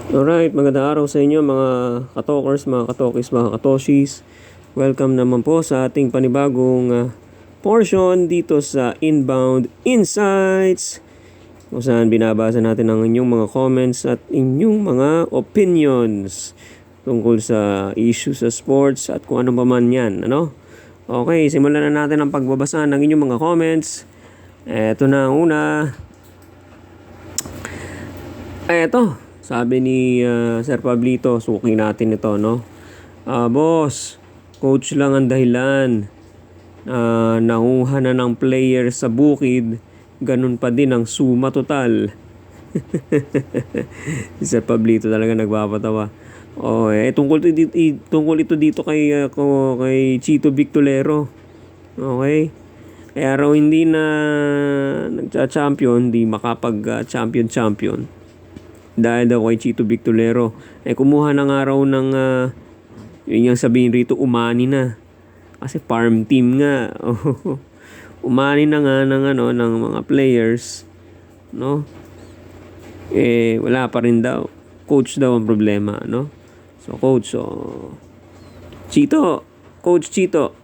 Alright, magandang araw sa inyo mga katokers, mga katokis, mga katoshis. Welcome naman po sa ating panibagong portion dito sa Inbound Insights, kung saan binabasa natin ang inyong mga comments at inyong mga opinions tungkol sa issues sa sports at kung ano pa man yan. Okay, simulan na natin ang pagbabasa ng inyong mga comments. Eto na ang una. Eto, sabi ni Sir Pablito, suki natin ito, no? Boss, coach lang ang dahilan. Nanguha na ng player sa bukid, ganun pa din ang suma total. Si Sir Pablito talaga nagpapatawa. Tungkol ito dito kay Chito Victolero. Okay? Kaya raw hindi na nagcha-champion, hindi makapag-champion dahil daw kay Chito Victolero. Kumuha na nga raw ng yun yung sabihin rito, umani na. Kasi farm team nga. Umani na nga ng mga players, no? Wala pa rin daw. Coach daw ang problema, no? So coach, Coach Chito,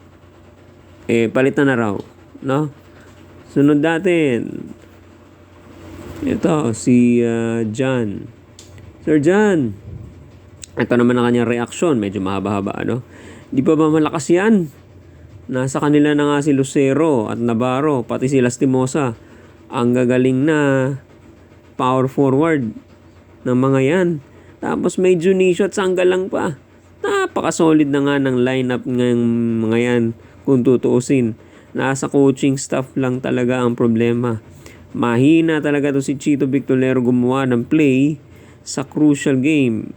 palitan na raw, no? Sunod natin. Ito, si John. Sir John, ito naman ang kanyang reaksyon. Medyo mahaba-haba, ano? Di ba malakas yan? Nasa kanila na nga si Lucero at Navarro, pati si Lastimosa. Ang gagaling na power forward ng mga yan. Tapos may Junicio at Sanggalang pa. Napaka-solid na nga ng lineup ng mga yan kung tutuusin. Nasa coaching staff lang talaga ang problema. Mahina talaga to si Chito Victolero gumawa ng play sa crucial game.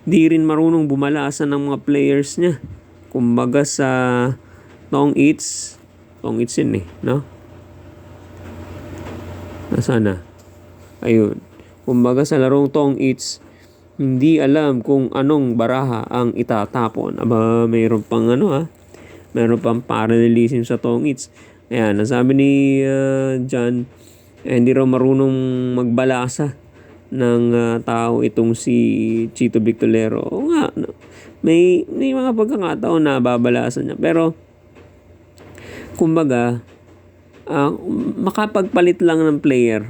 Di rin marunong bumalasan ng mga players niya. Kumbaga sa Tong Its yun no? Nasaan na? Ayun. Kumbaga sa larong Tong Its, hindi alam kung anong baraha ang itatapon. Aba, mayroon pang mayroon pang parallelism sa Tong Its. Ayan, nasabi ni John, hindi raw marunong magbalasa ng tao itong si Chito Victolero. O nga, no? May mga pagkakataon na babalasan niya. Pero, kumbaga, makapagpalit lang ng player.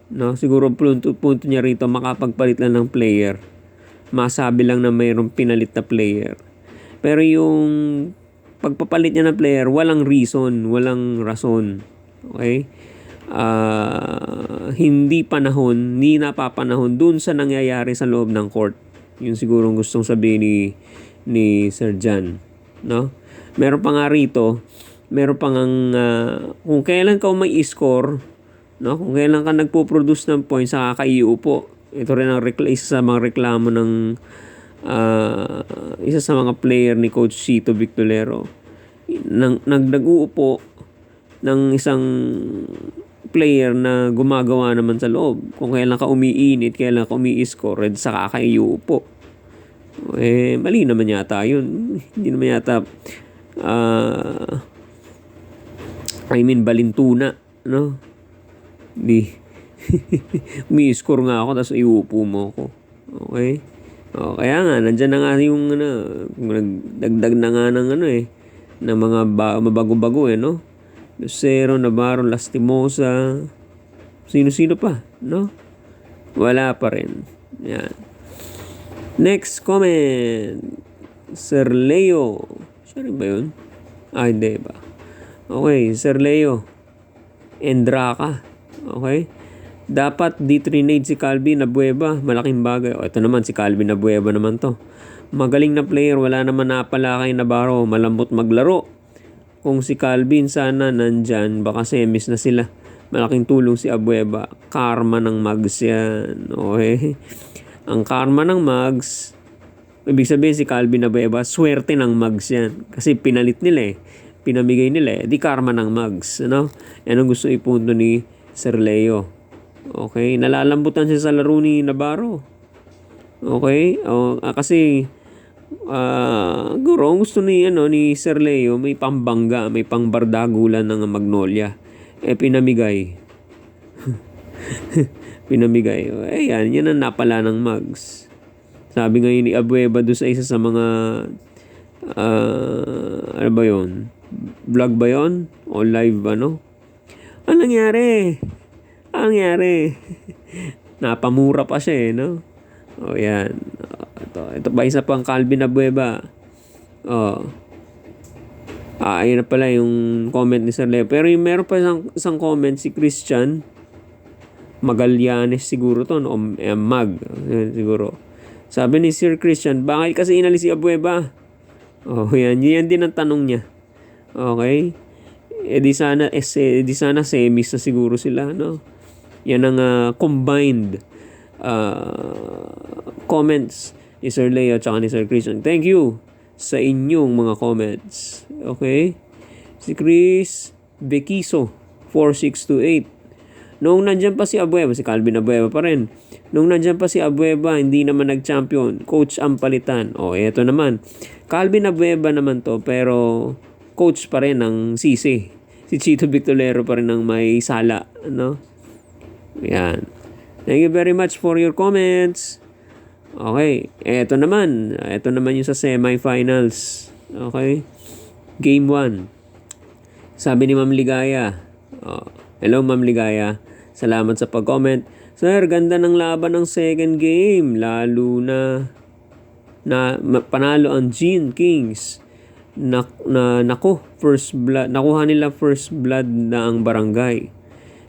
No? Siguro punto niya rito, makapagpalit lang ng player. Masabi lang na mayroong pinalit na player. Pero yung pagpapalit niya ng player, walang reason, walang rason. Okay? Hindi napapanahon dun sa nangyayari sa loob ng court. Yun siguro gustong sabihin ni Sir John. No? Meron pa nga rito, kung kailan ka may score, no? Kung kailan ka nagpo-produce ng points, saka ka iupo. Ito rin ang isa sa mga reklamo ng isa sa mga player ni Coach Chito Victolero. Nag-uupo ng isang player na gumagawa naman sa loob. Kung kailan ka umiinit, kailan ka umi-score, saka ka iupo. Mali naman yata yun. Hindi naman yata balintuna, no? Di umi-score nga ako tapos iupo mo ako. Okay? Kaya nga nandiyan na nga yung nagdagdag na nga ng ng mga mabago-bago no? Lucero, Navarro, Lastimosa, sino-sino pa, no? Wala pa rin. Yan. Next comment. Sir Leo. Siya rin ba yun? Hindi ba? Okay, Sir Leo. Endraka. Okay? Dapat di-trinade si Calvin Abueva. Malaking bagay. Ito naman, si Calvin Abueva naman to. Magaling na player. Wala naman napalakay na Navarro. Malambot maglaro. Kung si Calvin sana nandyan, baka semis na sila. Malaking tulong si Abueva. Karma ng Mags yan. Okay? Ang karma ng Mags, ibig sabihin si Calvin Abueva, swerte ng Mags yan. Kasi pinalit nila pinamigay nila di karma ng Mags. Ano? Yan ang gusto ipunto ni Sir Leo. Okay? Nalalambutan siya sa laro ni Navarro. Okay? Kasi guro, gusto ni Sir Leo, may pambangga, may pangbardagulan ng Magnolia. Pinamigay. Pinamigay. Yan ang napala ng mugs. Sabi ngayon ni Abueva doon sa isa sa mga ano ba yun? Vlog ba yun? O live ano? Ano nangyari? Ano nangyari? Napamura pa siya no? O yan. Ito pa isa pang Calvin Abueva. Ayun na pala yung comment ni Sir Leo. Pero yung meron pa isang comment si Christian Magallanes siguro to, no? Mag siguro. Sabi ni Sir Christian, bakit kasi inalis si Abueva? Yan din ang tanong niya. Okay? Di sana semis na siguro sila, no? Yan ang combined comments ni Sir Leo at ni Sir Christian. Thank you sa inyong mga comments. Okay? Si Chris Bekiso 4628. Noong nandyan pa si Abueva, si Calvin Abueva pa rin. Noong nandyan pa si Abueva, hindi naman nag-champion. Coach ang palitan. Eto naman. Calvin Abueva naman to, pero coach pa rin ng Sisi. Si Chito Victorero pa rin ang may sala. No? Yan. Thank you very much for your comments. Okay. Ito naman yung sa semifinals. Okay. Game 1. Sabi ni Ma'am Ligaya. Hello Ma'am Ligaya. Salamat sa pag-comment. Sir, ganda ng laban ng second game. Lalo na panalo ang Gene Kings. Nako, first blood. Nakuha nila first blood na ang barangay.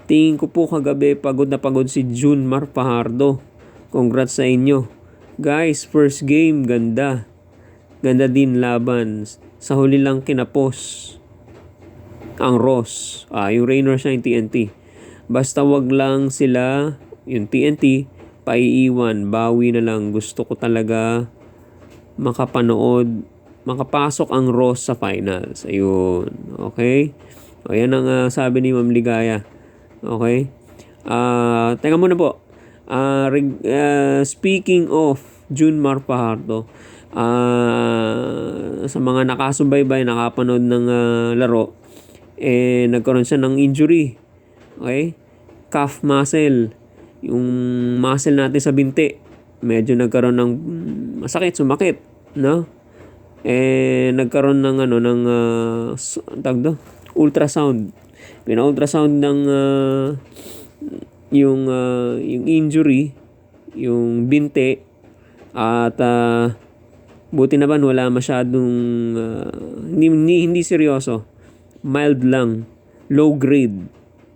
Tingin ko po kagabi pagod na pagod si Junmar Fajardo. Congrats sa inyo. Guys, first game, ganda. Ganda din laban. Sa huli lang kinapos ang Ross. Yung Raynor siya yung TNT. Basta wag lang sila, yung TNT, paiiwan. Bawi na lang. Gusto ko talaga makapasok ang Ross sa finals. Ayun. Okay? Yan ang sabi ni Ma'am Ligaya. Okay? Teka muna po. Speaking of Junmar Fajardo, sa mga nakasubaybay, nakapanood ng laro, nagkaroon siya ng injury. Okay? Calf muscle. Yung muscle natin sa binti. Medyo nagkaroon ng sumakit. No? Nagkaroon ng ultrasound. Pina-ultrasound ng yung injury, yung binti, at buti naman wala masyadong hindi seryoso. Mild lang. Low grade.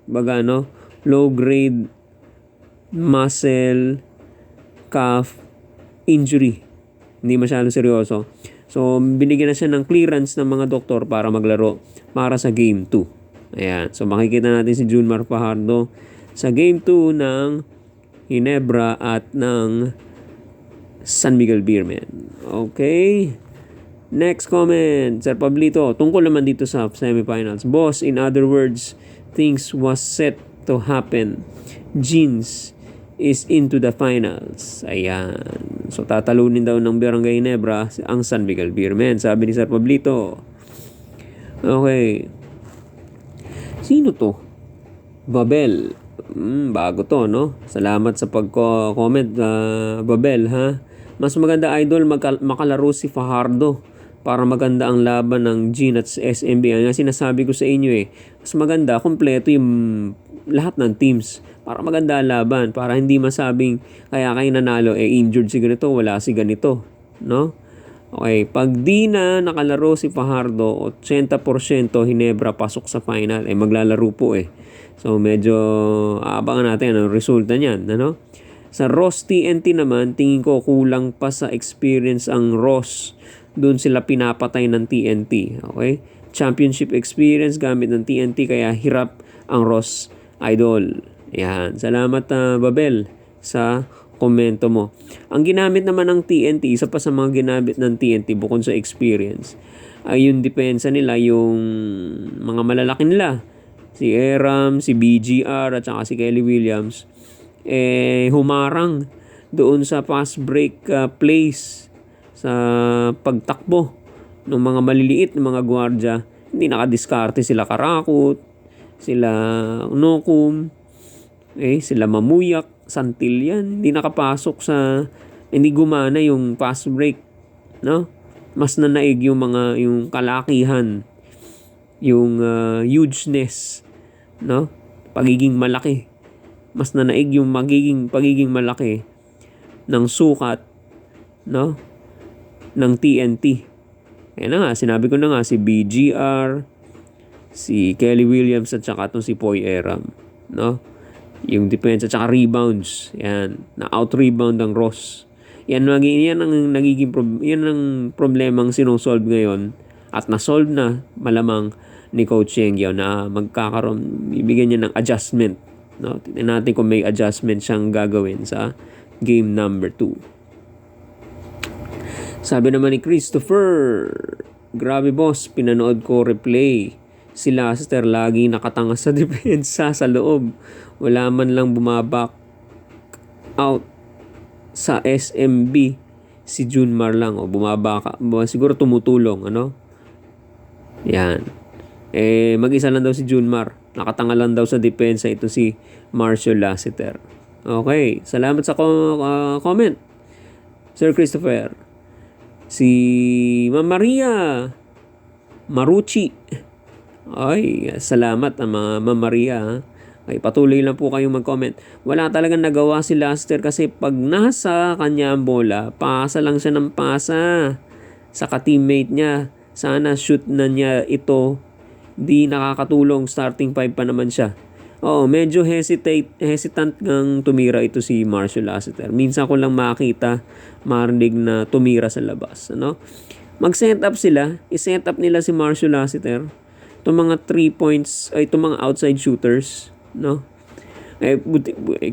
Baga low grade muscle calf injury. Hindi masyadong seryoso. So, binigyan na siya ng clearance ng mga doktor para maglaro para sa Game 2. Ayan. So, makikita natin si Junmar Fajardo sa Game 2 ng Ginebra at ng San Miguel Beermen. Okay. Next comment. Sir Pablito, tungkol naman dito sa semifinals. Boss, in other words, things was set to happen. Jeans is into the finals. Ayan. So, tatalunin daw ng Barangay Ginebra ang San Miguel Beermen. Sabi ni Sir Pablito. Okay. Sino to? Babel. Bago to, no? Salamat sa pag-comment, Babel, ha? Mas maganda, idol, makalaro si Fajardo para maganda ang laban ng Gene at SMB. Ang sinasabi ko sa inyo mas maganda, kompleto yung lahat ng teams para maganda ang laban, para hindi masabing kaya kayo nanalo, injured si ganito, wala si ganito, no? Okay, pag di na nakalaro si Fajardo, 80% Ginebra pasok sa final, maglalaro po So medyo aabangan natin ang resulta niyan, ano? Sa Ross TNT naman, tingin ko kulang pa sa experience ang Ross. Doon sila pinapatay ng TNT. Okay? Championship experience gamit ng TNT, kaya hirap ang Ross Idol. Yan. Salamat Babel sa komento mo. Ang ginamit naman ng TNT, isa pa sa mga ginamit ng TNT bukod sa experience, ay yung depensa nila, yung mga malalaki nila. Si Eram, si BGR, at saka si Kelly Williams. Humarang doon sa fast break plays sa pagtakbo ng mga maliliit na mga gwardya. Hindi nakadiskarte sila Karakut, sila Nokum, Sila Mamuyak, Santillan, hindi gumana yung fast break, no? Mas nanaig yung yung kalakihan, yung hugeness, no? Pagiging malaki. Mas nanaig yung pagiging malaki ng sukat, no? Ng TNT. Kaya na nga, sinabi ko na nga, si BGR, si Kelly Williams, at saka itong si Poy Eram, no? Yung defense at saka rebounds. Yan. Na-out-rebound ang Ross. Yan ang problemang sinosolve ngayon at na-solve na malamang ni Coach Yeng Yao na bibigyan niya ng adjustment. No? Tignan natin kung may adjustment siyang gagawin sa game number 2. Sabi naman ni Christopher, grabe boss, pinanood ko replay. Si Laster lagi nakatanga sa depensa sa loob. Wala man lang bumabak out sa SMB. Si Junmar lang bumabaka. Siguro tumutulong, ano? Yan. Mag-isa lang daw si Junmar. Nakatanga lang daw sa depensa ito si Marshall Lassiter. Okay. Salamat sa comment, Sir Christopher. Si Ma'am Maria Marucci. Ay, salamat Ma'am Maria. Ay, patuloy lang po kayong mag-comment. Wala talagang nagawa si Laster kasi pag nasa kanya ang bola, pasa lang siya ng pasa sa ka-teammate niya. Sana shoot na niya ito. Di nakakatulong. Starting 5 pa naman siya. Oo, medyo hesitant ng tumira ito si Marshall Lassiter. Minsan ko lang marinig na tumira sa labas. Ano? Mag-set up sila. I-set up nila si Marshall Lassiter. Itong mga 3 points, itong mga outside shooters, no?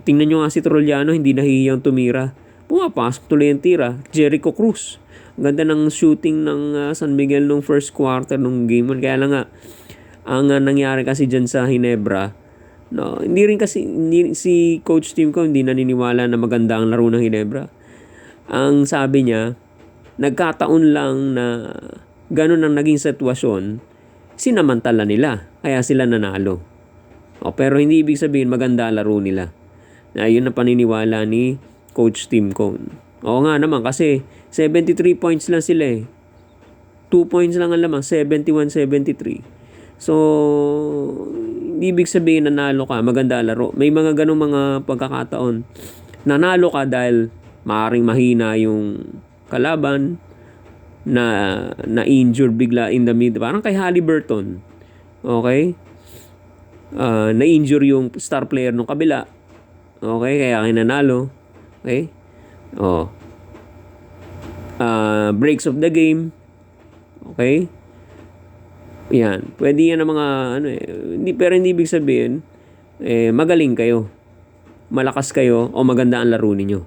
Tingnan nyo nga si Trollano, hindi nahihiyang tumira. Pumapasok tuloy ang tira. Jericho Cruz. Ganda ng shooting ng San Miguel nung first quarter nung game. Kaya lang nga, ang nangyari kasi dyan sa Ginebra, no, si Coach Tim ko hindi naniniwala na maganda ang laro ng Ginebra. Ang sabi niya, nagkataon lang na ganun ang naging sitwasyon, sinamantala nila, kaya sila nanalo. Pero hindi ibig sabihin maganda ang laro nila. Yun ang paniniwala ni Coach Tim Cone. Oo nga naman kasi 73 points lang sila 2 points lang ang lamang, 71-73. So, hindi ibig sabihin nanalo ka, maganda ang laro. May mga ganong mga pagkakataon. Nanalo ka dahil maaaring mahina yung kalaban, na-injure bigla in the mid. Parang kay Haliburton. Okay? Na-injure yung star player ng kabila. Okay? Kaya nanalo. Okay? Breaks of the game. Okay? Yan. Pwede yan ang mga hindi ibig sabihin magaling kayo. Malakas kayo o maganda ang laro ninyo.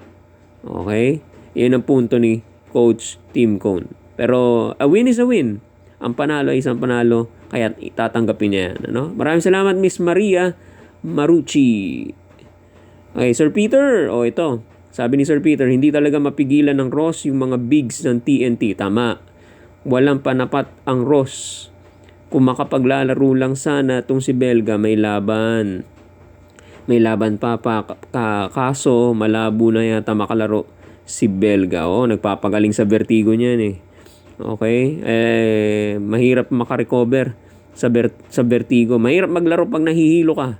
Okay? Yan ang punto ni Coach Tim Cone. Pero a win is a win. Ang panalo ay isang panalo, kaya itatanggapin niya yan. Ano? Maraming salamat, Miss Maria Marucci. Okay, Sir Peter. Ito. Sabi ni Sir Peter, hindi talaga mapigilan ng Ross yung mga bigs ng TNT. Tama. Walang panapat ang Ross. Kung makapaglalaro lang sana itong si Belga, may laban. May laban pa. Kaso, malabo na yata makalaro si Belga. Nagpapagaling sa vertigo niyan Okay? Mahirap makarecover sa vertigo. Mahirap maglaro pag nahihilo ka.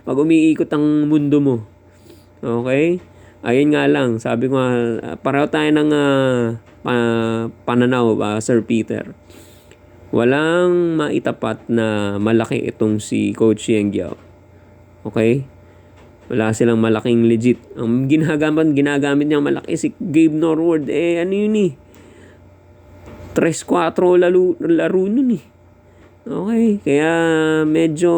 Pag umiikot ang mundo mo. Okay? Ayun nga lang. Sabi ko pareho tayo ng pananaw, Sir Peter. Walang maitapat na malaki itong si Coach Yeng Yao. Okay? Wala silang malaking legit. Ang ginagamit niyang malaki si Gabe Norwood. Ano yun 3-4 laro nun Okay? Kaya medyo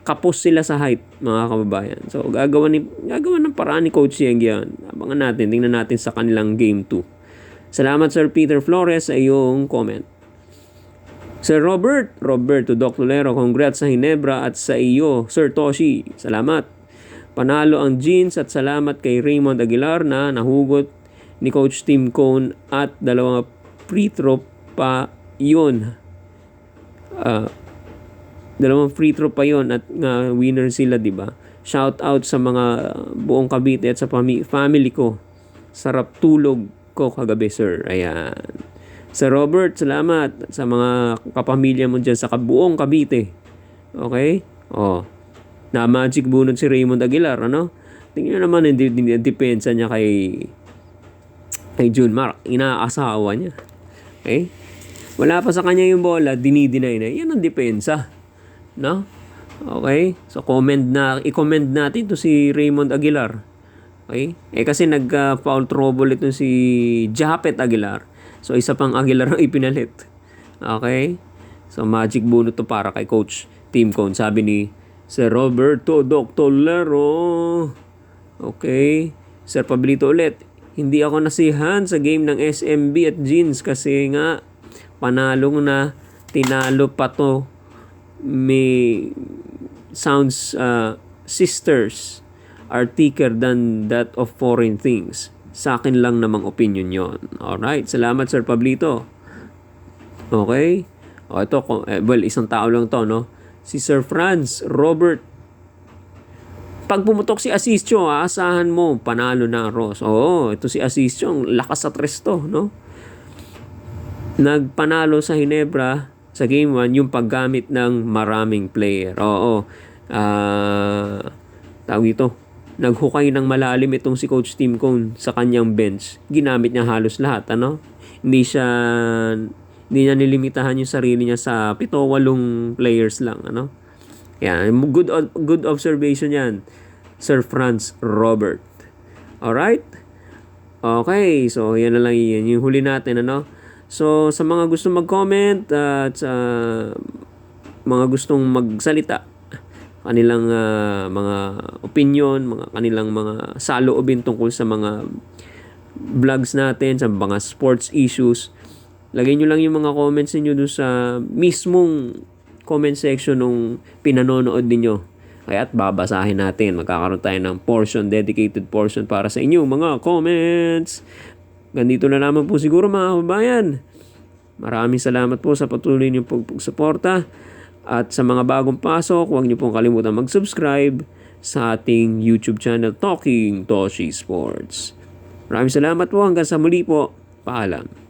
kapos sila sa height, mga kababayan. So, gagawa ng paraan ni Coach Yeng Yao. Abangan natin. Tingnan natin sa kanilang game 2. Salamat, Sir Peter Flores, sa iyong comment. Sir Roberto Doc Lolero, congrats sa Ginebra at sa iyo, Sir Toshi. Salamat. Panalo ang Jeans at salamat kay Raymond Aguilar na nahugot ni Coach Tim Cone at 2 free throw pa yun. 2 free throw pa yun at winner sila, diba? Shout out sa mga buong Cavite at sa family ko. Sarap tulog ko kagabi, sir. Ayan. Sir Robert, salamat sa mga kapamilya mo dyan sa buong Cavite. Okay? Oh. Na magic bunot si Raymond Aguilar, ano? Tingnan naman yung depensa niya kay Junmar. Inaasawa niya. Okay? Wala pa sa kanya yung bola, dinideny na. Yan ang depensa. No? Okay? So, i-commend natin to si Raymond Aguilar. Okay? Kasi nag-foul trouble ito si Japet Aguilar. So, isa pang Aguilar ang ipinalit. Okay? So, magic bunot to para kay Coach Tim Cone. Sabi ni Sir Roberto Dr. Lero. Okay? Sir Pablito ulit. Hindi ako nasihan sa game ng SMB at Jeans kasi nga panalo na, tinalo pa to. May sounds sisters are thicker than that of foreign things. Sa akin lang namang opinion yon. Alright, salamat Sir Pablito. Okay? O ito, isang tao lang to, no? Si Sir Franz Robert. Pag pumutok si Asisio, aasahan mo, panalo na ang Ross. Oo, ito si Asisio, ang lakas sa tres to, no? Nagpanalo sa Hinebra sa Game 1 yung paggamit ng maraming player. Oo. Tawag ito. Naghukay ng malalim itong si Coach Tim Cone sa kanyang bench. Ginamit niya halos lahat, ano? Hindi niya nilimitahan yung sarili niya sa 7-8 players lang, ano? Yan, good observation yan, Sir Franz Robert. Alright? Okay, so yan na lang yan. Yung huli natin, ano? So, sa mga gustong mag-comment at sa mga gustong magsalita, kanilang mga opinion, kanilang mga saloobin tungkol sa mga vlogs natin, sa mga sports issues, lagay nyo lang yung mga comments niyo doon sa mismong comment section nung pinanonood niyo. Kaya at babasahin natin. Magkakaroon tayo ng dedicated portion para sa inyo mga comments. Ganito na naman po siguro mga kababayan. Maraming salamat po sa patuloy niyong pagsuporta. At sa mga bagong pasok, huwag niyo pong kalimutan mag-subscribe sa ating YouTube channel Talking Toshi Sports. Maraming salamat po. Hanggang sa muli po. Paalam.